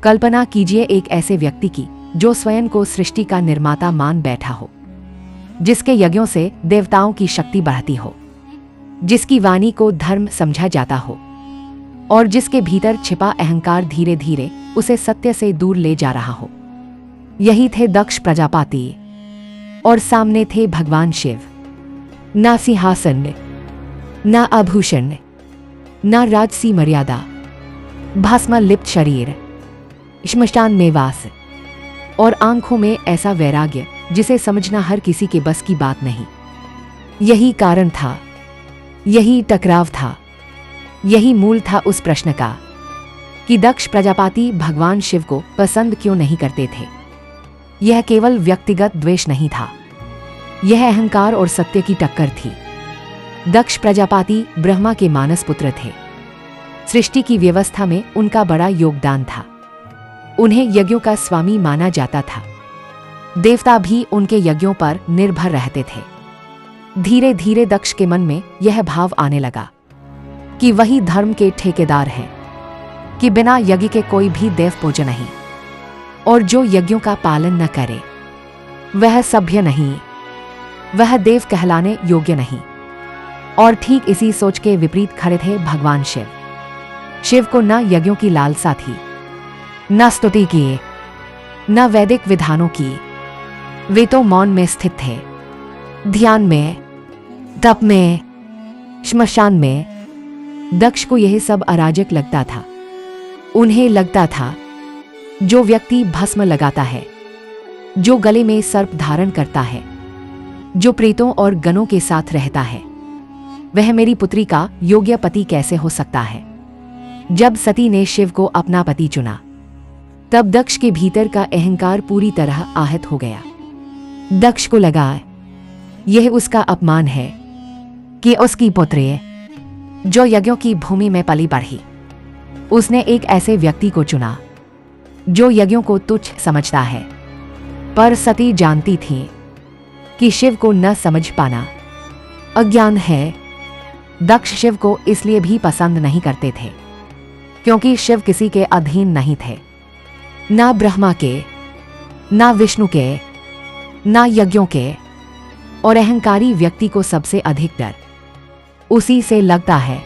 कल्पना कीजिए एक ऐसे व्यक्ति की जो स्वयं को सृष्टि का निर्माता मान बैठा हो, जिसके यज्ञों से देवताओं की शक्ति बढ़ती हो, जिसकी वाणी को धर्म समझा जाता हो और जिसके भीतर छिपा अहंकार धीरे धीरे उसे सत्य से दूर ले जा रहा हो। यही थे दक्ष प्रजापति और सामने थे भगवान शिव। ना सिंहासन, ना आभूषण, ना राजसी मर्यादा, भस्म लिप्त शरीर, श्मशान में वास और आंखों में ऐसा वैराग्य जिसे समझना हर किसी के बस की बात नहीं। यही कारण था, यही टकराव था, यही मूल था उस प्रश्न का कि दक्ष प्रजापति भगवान शिव को पसंद क्यों नहीं करते थे। यह केवल व्यक्तिगत द्वेष नहीं था, यह अहंकार और सत्य की टक्कर थी। दक्ष प्रजापति ब्रह्मा के मानस पुत्र थे। सृष्टि की व्यवस्था में उनका बड़ा योगदान था। उन्हें यज्ञों का स्वामी माना जाता था। देवता भी उनके यज्ञों पर निर्भर रहते थे। धीरे धीरे दक्ष के मन में यह भाव आने लगा कि वही धर्म के ठेकेदार हैं, कि बिना यज्ञ के कोई भी देव पूज्य नहीं और जो यज्ञों का पालन न करे वह सभ्य नहीं, वह देव कहलाने योग्य नहीं। और ठीक इसी सोच के विपरीत खड़े थे भगवान शिव। शिव को न यज्ञों की लालसा थी, न स्तुति की, न वैदिक विधानों की। वे तो मौन में स्थित थे, ध्यान में, तप में, श्मशान में। दक्ष को यह सब अराजक लगता था। उन्हें लगता था जो व्यक्ति भस्म लगाता है, जो गले में सर्प धारण करता है, जो प्रेतों और गणों के साथ रहता है, वह मेरी पुत्री का योग्य पति कैसे हो सकता है। जब सती ने शिव को अपना पति चुना तब दक्ष के भीतर का अहंकार पूरी तरह आहत हो गया। दक्ष को लगा यह उसका अपमान है कि उसकी पुत्री जो यज्ञों की भूमि में पली बढ़ी, उसने एक ऐसे व्यक्ति को चुना जो यज्ञों को तुच्छ समझता है। पर सती जानती थी कि शिव को न समझ पाना अज्ञान है। दक्ष शिव को इसलिए भी पसंद नहीं करते थे क्योंकि शिव किसी के अधीन नहीं थे, ना ब्रह्मा के, ना विष्णु के, ना यज्ञों के। और अहंकारी व्यक्ति को सबसे अधिक डर उसी से लगता है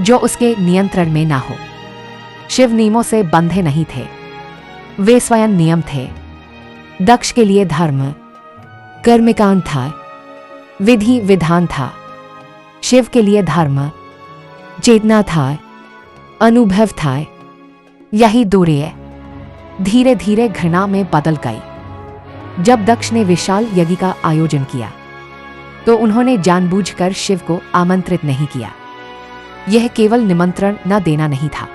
जो उसके नियंत्रण में ना हो। शिव नियमों से बंधे नहीं थे, वे स्वयं नियम थे। दक्ष के लिए धर्म कर्मकांड था, विधि विधान था। शिव के लिए धर्म चेतना था, अनुभव था। यही दूरी धीरे धीरे घृणा में बदल गई। जब दक्ष ने विशाल यज्ञ का आयोजन किया तो उन्होंने जानबूझकर शिव को आमंत्रित नहीं किया। यह केवल निमंत्रण न देना नहीं था,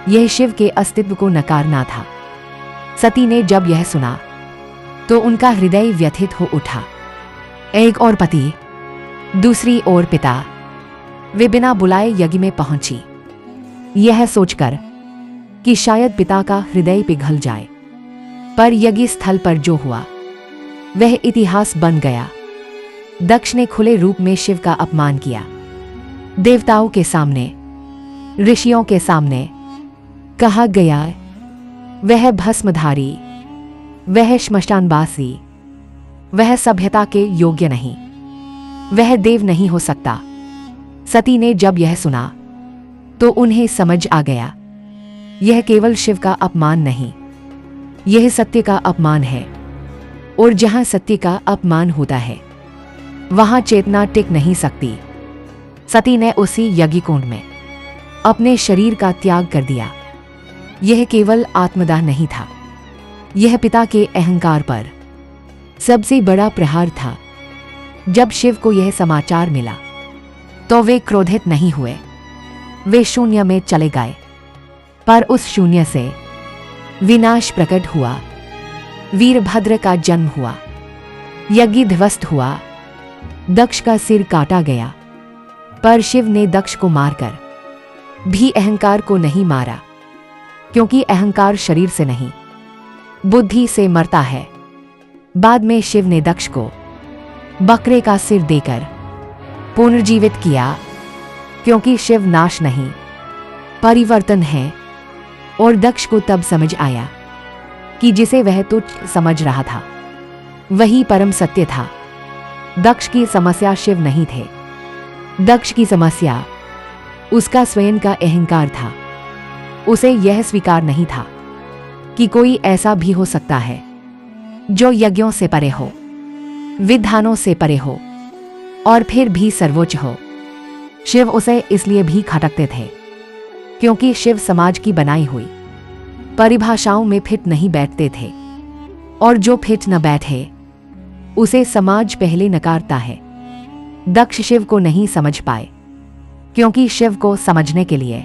यह शिव के अस्तित्व को नकारना था। सती ने जब यह सुना तो उनका हृदय व्यथित हो उठा। एक और पति, दूसरी ओर पिता, वे बिना बुलाए यज्ञ में पहुंची, यह सोचकर कि शायद पिता का हृदय पिघल जाए। पर यज्ञ स्थल पर जो हुआ वह इतिहास बन गया। दक्ष ने खुले रूप में शिव का अपमान किया, देवताओं के सामने, ऋषियों के सामने। कहा गया वह भस्मधारी, वह श्मशानवासी, वह सभ्यता के योग्य नहीं, वह देव नहीं हो सकता। सती ने जब यह सुना तो उन्हें समझ आ गया यह केवल शिव का अपमान नहीं, यह सत्य का अपमान है। और जहां सत्य का अपमान होता है वहां चेतना टिक नहीं सकती। सती ने उसी यज्ञकुंड में अपने शरीर का त्याग कर दिया। यह केवल आत्मदाह नहीं था, यह पिता के अहंकार पर सबसे बड़ा प्रहार था। जब शिव को यह समाचार मिला तो वे क्रोधित नहीं हुए, वे शून्य में चले गए। पर उस शून्य से विनाश प्रकट हुआ, वीरभद्र का जन्म हुआ, यज्ञ ध्वस्त हुआ, दक्ष का सिर काटा गया। पर शिव ने दक्ष को मारकर भी अहंकार को नहीं मारा, क्योंकि अहंकार शरीर से नहीं बुद्धि से मरता है। बाद में शिव ने दक्ष को बकरे का सिर देकर पुनर्जीवित किया, क्योंकि शिव नाश नहीं परिवर्तन है और दक्ष को तब समझ आया कि जिसे वह तुच्छ समझ रहा था वही परम सत्य था। दक्ष की समस्या शिव नहीं थे। दक्ष की समस्या उसका स्वयं का अहंकार था। उसे यह स्वीकार नहीं था कि कोई ऐसा भी हो सकता है जो यज्ञों से परे हो, विधानों से परे हो और फिर भी सर्वोच्च हो। शिव उसे इसलिए भी खटकते थे क्योंकि शिव समाज की बनाई हुई परिभाषाओं में फिट नहीं बैठते थे, और जो फिट न बैठे उसे समाज पहले नकारता है। दक्ष शिव को नहीं समझ पाए क्योंकि शिव को समझने के लिए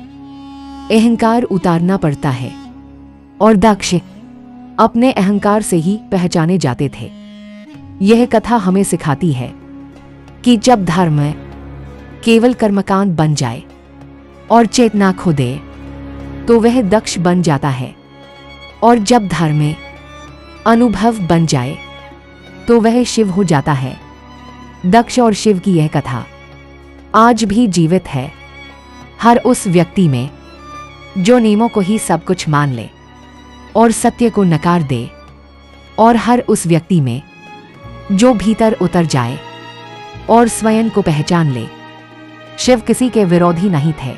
अहंकार उतारना पड़ता है, और दक्ष अपने अहंकार से ही पहचाने जाते थे। यह कथा हमें सिखाती है कि जब धर्म केवल कर्मकांड बन जाए और चेतना खो दे तो वह दक्ष बन जाता है, और जब धर्म अनुभव बन जाए तो वह शिव हो जाता है। दक्ष और शिव की यह कथा आज भी जीवित है हर उस व्यक्ति में जो नियमों को ही सब कुछ मान ले और सत्य को नकार दे, और हर उस व्यक्ति में जो भीतर उतर जाए और स्वयं को पहचान ले। शिव किसी के विरोधी नहीं थे,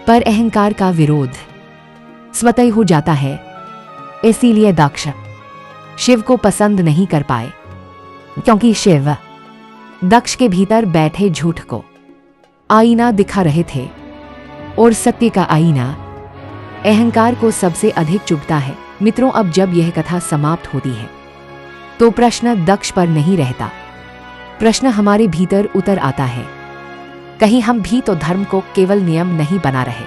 पर अहंकार का विरोध स्वतः हो जाता है। इसीलिए दक्ष शिव को पसंद नहीं कर पाए, क्योंकि शिव दक्ष के भीतर बैठे झूठ को आईना दिखा रहे थे, और सत्य का आईना अहंकार को सबसे अधिक चुभता है। मित्रों, अब जब यह कथा समाप्त होती है तो प्रश्न दक्ष पर नहीं रहता, प्रश्न हमारे भीतर उतर आता है। कहीं हम भी तो धर्म को केवल नियम नहीं बना रहे,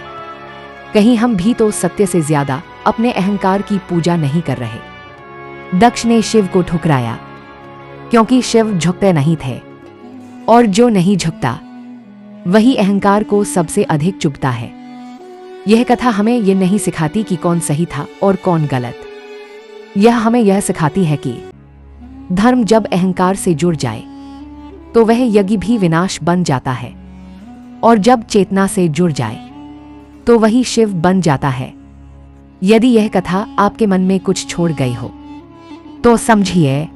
कहीं हम भी तो सत्य से ज्यादा अपने अहंकार की पूजा नहीं कर रहे। दक्ष ने शिव को ठुकराया क्योंकि शिव झुकते नहीं थे, और जो नहीं झुकता वही अहंकार को सबसे अधिक चुभता है। यह कथा हमें यह नहीं सिखाती कि कौन सही था और कौन गलत। यह हमें यह सिखाती है कि धर्म जब अहंकार से जुड़ जाए तो वह यज्ञ भी विनाश बन जाता है, और जब चेतना से जुड़ जाए तो वही शिव बन जाता है। यदि यह कथा आपके मन में कुछ छोड़ गई हो तो समझिए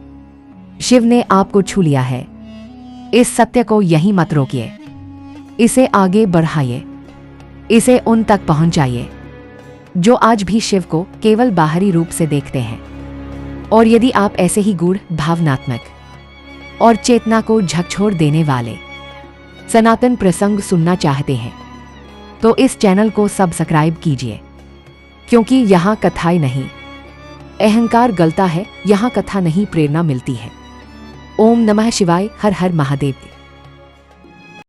शिव ने आपको छू लिया है। इस सत्य को यहीं मत रोकिए, इसे आगे बढ़ाइए, इसे उन तक पहुंचाइए जो आज भी शिव को केवल बाहरी रूप से देखते हैं। और यदि आप ऐसे ही गूढ़, भावनात्मक और चेतना को झकझोर देने वाले सनातन प्रसंग सुनना चाहते हैं तो इस चैनल को सब्सक्राइब कीजिए, क्योंकि यहाँ कथाएं नहीं अहंकार गलता है, यहाँ कथा नहीं प्रेरणा मिलती है। ओम नमः शिवाय। हर हर महादेव।